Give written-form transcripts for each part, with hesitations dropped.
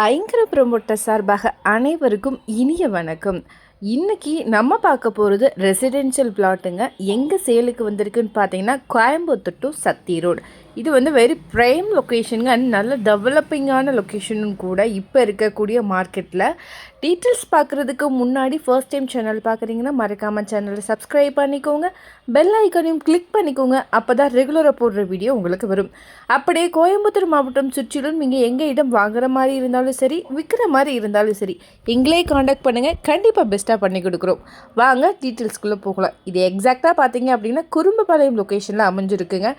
ஐங்கர promoter சார்பாக அனைவருக்கும் இனிய வணக்கம். இன்றைக்கி நம்ம பார்க்க போகிறது ரெசிடென்ஷியல் பிளாட்டுங்க. எங்கே சேலுக்கு வந்திருக்குன்னு பார்த்தீங்கன்னா கோயம்புத்தூர் டு சத்தி ரோடு. இது வந்து வெரி ப்ரைம் லொக்கேஷனுங்க அண்ட் நல்ல டெவலப்பிங்கான லொக்கேஷனும் கூட இப்போ இருக்கக்கூடிய மார்க்கெட்டில். டீட்டெயில்ஸ் பார்க்குறதுக்கு முன்னாடி ஃபர்ஸ்ட் டைம் சேனல் பார்க்குறீங்கன்னா மறக்காமல் சேனலை சப்ஸ்கிரைப் பண்ணிக்கோங்க, பெல் ஐக்கானையும் கிளிக் பண்ணிக்கோங்க. அப்போ தான் ரெகுலராக போடுற வீடியோ உங்களுக்கு வரும். அப்படியே கோயம்புத்தூர் மாவட்டம் சுற்றிலும் நீங்கள் எங்கள் இடம் வாங்குற மாதிரி இருந்தாலும் சரி, விற்கிற மாதிரி இருந்தாலும் சரி, எங்களே காண்டாக்ட் பண்ணுங்கள். கண்டிப்பாக பெஸ்ட்டாக பண்ணி கொடுக்குறோம். வாங்க டீட்டெயில்ஸ்குள்ளே போகலாம். இது எக்ஸாக்டாக பார்த்தீங்க அப்படின்னா குறும்பபாளையம் லொக்கேஷனில் அமைஞ்சிருக்குங்க.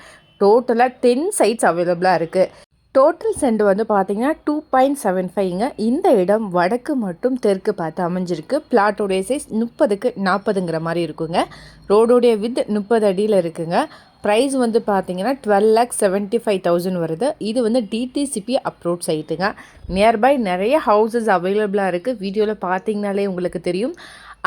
டோட்டலாக 10 சைட்ஸ் அவைலபிளாக இருக்குது. டோட்டல் சென்ட் வந்து பார்த்தீங்கன்னா 2.75ங்க. இந்த இடம் வடக்கு மற்றும் தெற்கு பார்த்து அமைஞ்சிருக்கு. பிளாட்டோடைய சைஸ் 30க்கு 40ங்கிற மாதிரி இருக்குங்க. ரோடோடைய வித் 30 அடியில் இருக்குங்க. ப்ரைஸ் வந்து பார்த்தீங்கன்னா 12,75,000 வருது. இது வந்து டிடிசிபி அப்ரோட் சைட்டுங்க. நியர்பை நிறைய ஹவுசஸ் அவைலபிளாக இருக்குது. வீடியோவில் பார்த்தீங்கனாலே உங்களுக்கு தெரியும்.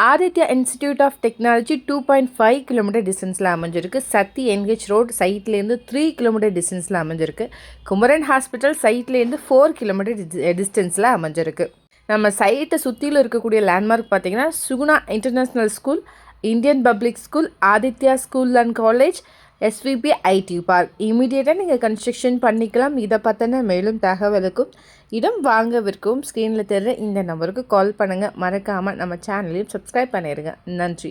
Aditya institute of technology 2.5 kilometre டிஸ்டன்ஸில் அமைஞ்சிருக்கு. சத்தி என்ஹெச் ரோட் சைட்லேருந்து 3 கிலோமீட்டர் டிஸ்டன்ஸில் அமைஞ்சிருக்கு. குமரன் ஹாஸ்பிட்டல் சைட்லேருந்து 4 கிலோமீட்டர் டிஸ்டன்ஸில் அமைஞ்சிருக்கு. நம்ம சைட்டை சுற்றியில் இருக்கக்கூடிய லேண்ட்மார்க் பார்த்திங்கன்னா Suguna international school, Indian public school, Aditya school and college, SVP IT park. இமீடியட்டாக நீங்கள் கன்ஸ்ட்ரக்ஷன் பண்ணிக்கலாம். இதை பற்றின மேலும் தகவலுக்கும் இடம் வாங்க விற்கவும் ஸ்க்ரீனில் தெரிகிற இந்த நம்பருக்கு கால் பண்ணுங்கள். மறக்காமல் நம்ம சேனலையும் சப்ஸ்கிரைப் பண்ணிடுங்க. நன்றி.